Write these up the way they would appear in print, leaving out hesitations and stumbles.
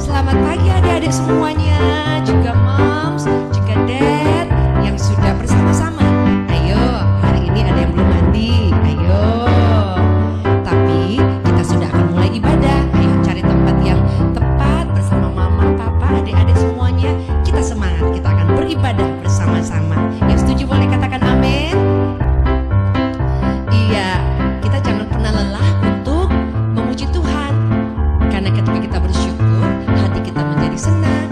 Selamat pagi adik-adik semuanya, juga moms, juga dad yang sudah bersama-sama. Ayo, hari ini ada yang belum mandi, ayo. Tapi kita sudah akan mulai ibadah. Ayo cari tempat yang tepat bersama mama, papa, adik-adik semuanya. Kita semangat, kita akan beribadah bersama-sama. Yang setuju boleh katakan amin. Iya, kita jangan pernah lelah untuk memuji Tuhan. Karena ketika kita bersyukur, hati kita menjadi senang,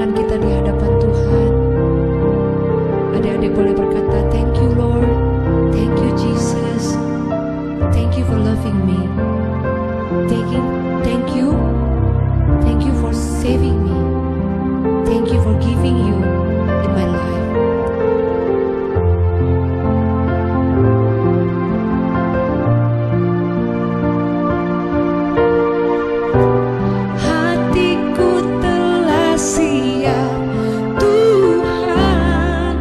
tangan kita di hadapan Tuhan. Adik-adik boleh berkata, thank you Lord, thank you Jesus, thank you for loving me, thank you for saving me, thank you for giving you in my life. Hatiku telah siap Tuhan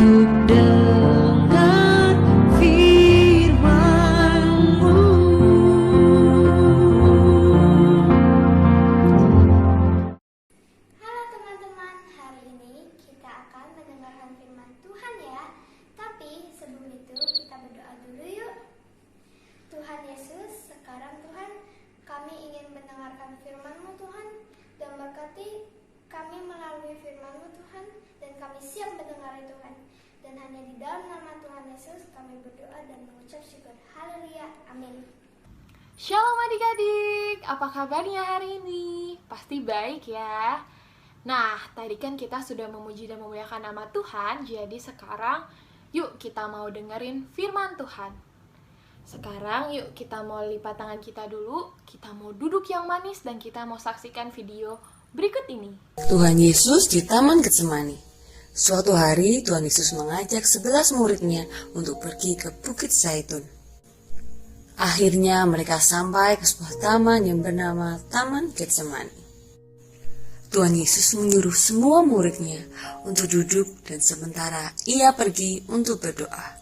untuk dengar firman-Mu. Halo teman-teman, hari ini kita akan mendengarkan firman Tuhan ya. Tapi sebelum itu kita berdoa dulu yuk. Tuhan Yesus, sekarang Tuhan, kami ingin mendengarkan firman-Mu Tuhan, dan berkati kami melalui firman-Mu Tuhan, dan kami siap mendengar Tuhan. Dan hanya di dalam nama Tuhan Yesus kami berdoa dan mengucap syukur. Haleluya, amin. Shalom adik-adik, apa kabarnya hari ini? Pasti baik ya. Nah, tadi kan kita sudah memuji dan memuliakan nama Tuhan, jadi sekarang yuk kita mau dengerin firman Tuhan. Sekarang yuk kita mau lipat tangan kita dulu, kita mau duduk yang manis dan kita mau saksikan video berikut ini. Tuhan Yesus di Taman Getsemani. Suatu hari Tuhan Yesus mengajak 11 muridnya untuk pergi ke Bukit Zaitun. Akhirnya mereka sampai ke sebuah taman yang bernama Taman Getsemani. Tuhan Yesus menyuruh semua muridnya untuk duduk dan sementara ia pergi untuk berdoa.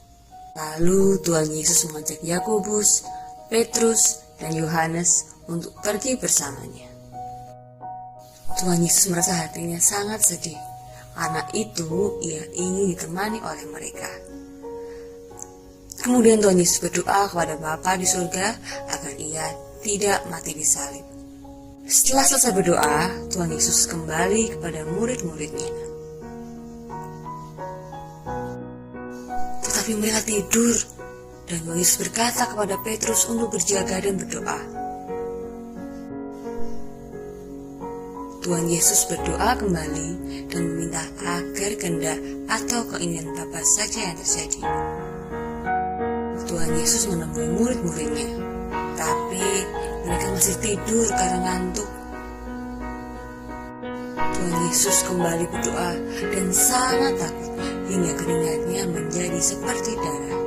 Lalu Tuhan Yesus mengajak Yakobus, Petrus, dan Yohanes untuk pergi bersamanya. Tuhan Yesus merasa hatinya sangat sedih. Karena itu ia ingin ditemani oleh mereka. Kemudian Tuhan Yesus berdoa kepada Bapa di surga agar ia tidak mati di salib. Setelah selesai berdoa, Tuhan Yesus kembali kepada murid-muridnya. Tetapi mereka tidur, dan Tuhan Yesus berkata kepada Petrus untuk berjaga dan berdoa. Tuhan Yesus berdoa kembali dan meminta agar kehendak atau keinginan Bapa saja yang terjadi. Tuhan Yesus menemui murid-muridnya, tapi mereka masih tidur karena ngantuk. Tuhan Yesus kembali berdoa dan sangat takut hingga keringatnya menjadi seperti darah.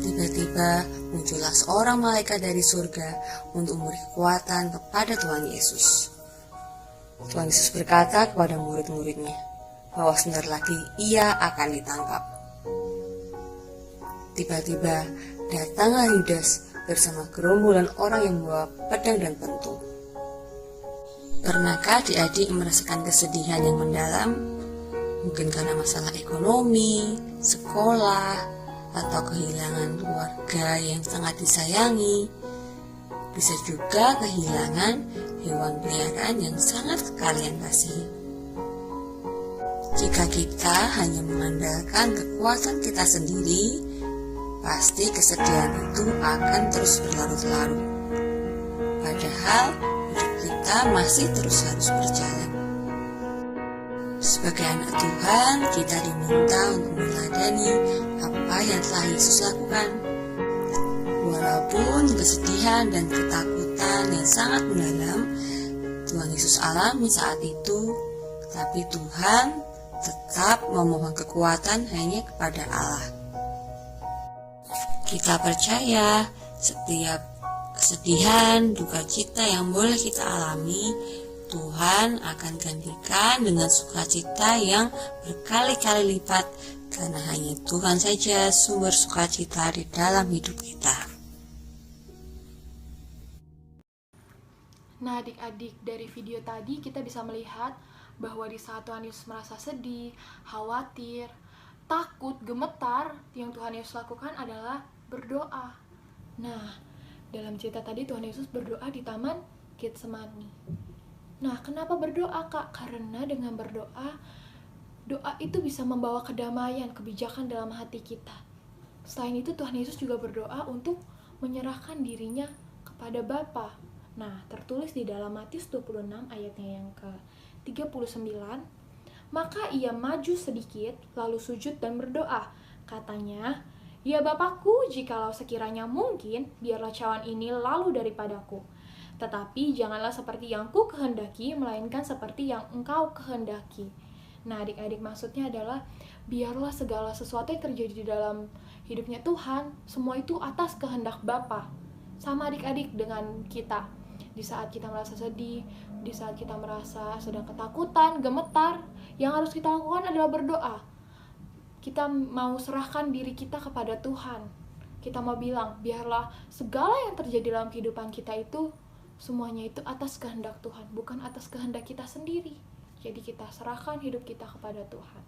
Tiba-tiba muncullah seorang malaikat dari surga untuk memberi kekuatan kepada Tuhan Yesus. Tuhan Yesus berkata kepada murid-muridnya bahwa sebentar lagi ia akan ditangkap. Tiba-tiba datanglah Yudas bersama gerombolan orang yang membawa pedang dan pentung. Pernahkah adik-adik merasakan kesedihan yang mendalam? Mungkin karena masalah ekonomi, sekolah, atau kehilangan keluarga yang sangat disayangi. Bisa juga kehilangan hewan peliharaan yang sangat kalian kasihi. Jika kita hanya mengandalkan kekuatan kita sendiri, pasti kesedihan itu akan terus berlarut-larut. Padahal hidup kita masih terus harus berjalan. Sebagai anak Tuhan, kita diminta untuk meneladani apa yang telah Yesus lakukan. Walaupun kesedihan dan ketakutan yang sangat mendalam Tuhan Yesus alami saat itu, tapi Tuhan tetap memohon kekuatan hanya kepada Allah. Kita percaya setiap kesedihan, duka cita yang boleh kita alami, Tuhan akan gantikan dengan sukacita yang berkali-kali lipat, karena hanya Tuhan saja sumber sukacita di dalam hidup kita. Nah adik-adik, dari video tadi kita bisa melihat bahwa di saat Tuhan Yesus merasa sedih, khawatir, takut, gemetar, yang Tuhan Yesus lakukan adalah berdoa. Nah, dalam cerita tadi Tuhan Yesus berdoa di Taman Getsemani. Nah, kenapa berdoa, Kak? Karena dengan berdoa, doa itu bisa membawa kedamaian, kebijakan dalam hati kita. Selain itu, Tuhan Yesus juga berdoa untuk menyerahkan dirinya kepada Bapa. Nah, tertulis di dalam Matius 26 ayatnya yang ke-39, maka ia maju sedikit, lalu sujud dan berdoa. Katanya, "Ya Bapakku, jikalau sekiranya mungkin, biarlah cawan ini lalu daripadaku. Tetapi janganlah seperti yang ku kehendaki, melainkan seperti yang engkau kehendaki." Nah, adik-adik, maksudnya adalah biarlah segala sesuatu yang terjadi di dalam hidupnya Tuhan, semua itu atas kehendak Bapa. Sama adik-adik dengan kita. Di saat kita merasa sedih, di saat kita merasa sedang ketakutan, gemetar, yang harus kita lakukan adalah berdoa. Kita mau serahkan diri kita kepada Tuhan. Kita mau bilang, biarlah segala yang terjadi dalam kehidupan kita itu, semuanya itu atas kehendak Tuhan, bukan atas kehendak kita sendiri. Jadi kita serahkan hidup kita kepada Tuhan.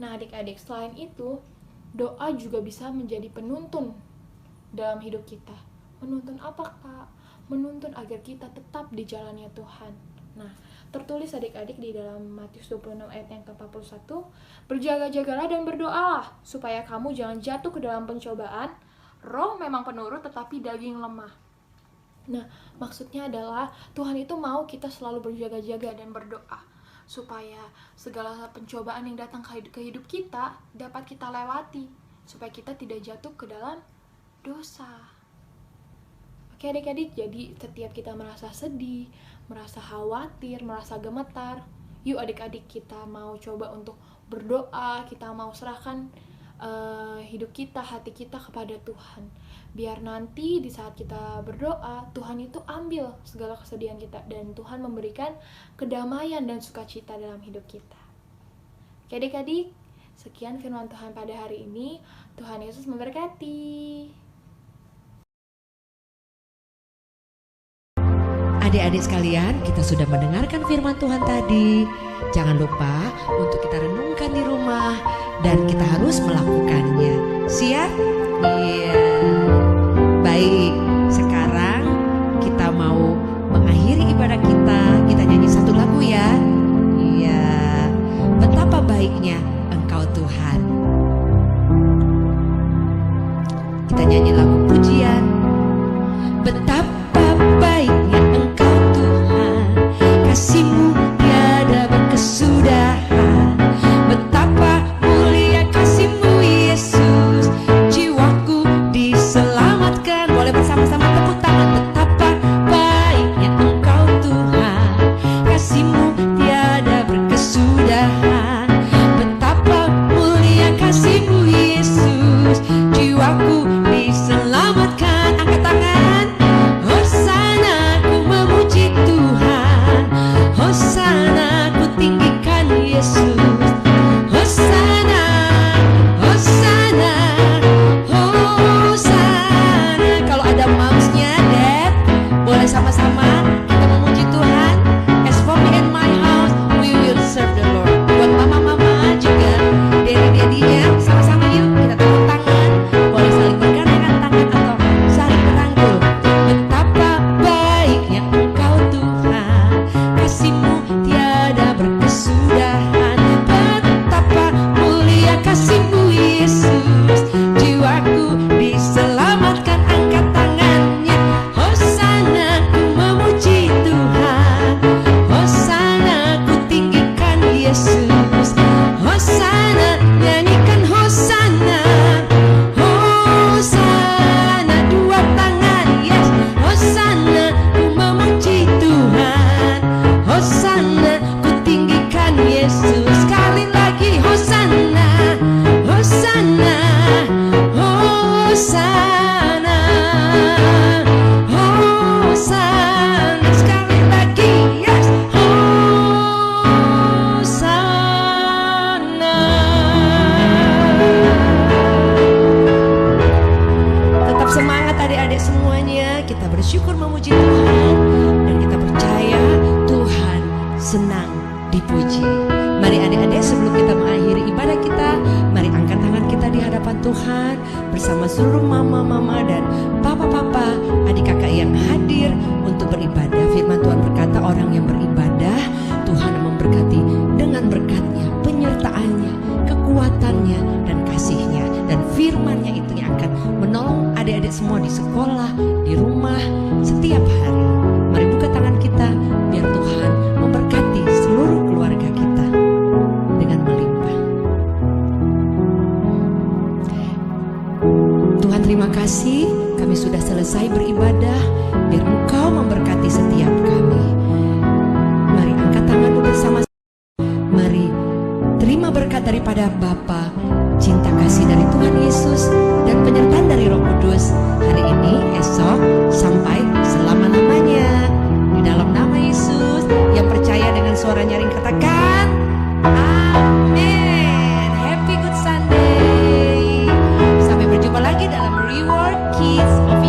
Nah, adik-adik, selain itu, doa juga bisa menjadi penuntun dalam hidup kita. Menuntun apa, Kak? Menuntun agar kita tetap di jalannya Tuhan. Nah, tertulis adik-adik di dalam Matius 26 ayat yang ke-41, "Berjaga-jagalah dan berdoalah, supaya kamu jangan jatuh ke dalam pencobaan. Roh memang penurut, tetapi daging lemah." Nah, maksudnya adalah Tuhan itu mau kita selalu berjaga-jaga dan berdoa, supaya segala pencobaan yang datang ke hidup kita dapat kita lewati, supaya kita tidak jatuh ke dalam dosa. Oke adik-adik, jadi setiap kita merasa sedih, merasa khawatir, merasa gemetar, yuk adik-adik kita mau coba untuk berdoa, kita mau serahkan hidup kita, hati kita kepada Tuhan. Biar nanti di saat kita berdoa, Tuhan itu ambil segala kesedihan kita dan Tuhan memberikan kedamaian dan sukacita dalam hidup kita. Oke adik-adik, sekian firman Tuhan pada hari ini. Tuhan Yesus memberkati. Adik-adik sekalian, kita sudah mendengarkan firman Tuhan tadi. Jangan lupa untuk kita renungkan di rumah dan kita harus melakukannya. Siap? Iya. Baik, sekarang kita mau mengakhiri ibadah kita. Kita nyanyi satu lagu ya. Iya. Betapa baiknya Engkau Tuhan. Kita nyanyi lagu pujian. Betapa baiknya Engkau Tuhan, kasih-Mu tiada berkesudahan. Betapa mulia kasih-Mu Yesus, jiwaku diselamatkan. Boleh bersama-sama tepuk tangan. Betapa baiknya Engkau Tuhan, kasih-Mu tiada berkesudahan. Betapa mulia kasih-Mu Yesus, jiwaku diselamatkan. Angkat tangan. Hosana, ku memuji Tuhan. Hosana, ku tinggikan Yesus. Hosana, Hosana, Hosana. Kalau ada mouse-nya, Dad, boleh sama-sama kita memuji Tuhan. As for me and my house, we will serve the Lord. Buat mama-mama juga, daddy-daddy-nya, sama-sama yuk kita tepuk tangan. Boleh saling bergandengan tangan atau saling merangkul. Betapa baiknya Engkau Tuhan, kasih-Mu tiada berkesudahan. Betapa mulia kasih-Mu Yesus, jiwaku diselamatkan. Angkat tangannya. Hosana, ku memuji Tuhan. Hosana, ku tinggikan Yesus. Hosana, nyanyikan Hosana. Hosana, dua tangan, yes. Hosana, ku memuji Tuhan. Hosana, ku tinggikan Yesus. Sekali lagi Hosana, Hosana, Hosana, Hosana. Sekali lagi, yes. Hosana. Tetap semangat adik-adik semuanya. Kita bersyukur memuji Tuhan dan kita percaya Tuhan senang dipuji. Mari adik-adik, sebelum kita mengakhiri ibadah kita, mari angkat tangan kita di hadapan Tuhan bersama seluruh mama-mama dan papa-papa, adik kakak yang hadir untuk beribadah. Firman Tuhan berkata, orang yang beribadah Tuhan memberkati dengan berkat-Nya, penyertaannya, kekuatannya dan kasih-Nya. Dan firman-Nya itu yang akan menolong adik-adik semua di sekolah, di rumah, setiap hari. kasih, kami sudah selesai beribadah. Biar Engkau memberkati setiap kami. Mari angkat tanganmu bersama. Mari terima berkat daripada Bapa, cinta kasih dari Tuhan Yesus, dan penyertaan dari Roh Kudus hari ini, esok, sampai selama-lamanya. Di dalam nama Yesus, yang percaya dengan suara nyaring katakan, amin. Happy Good Sunday. Sampai berjumpa lagi dalam Reward Kids of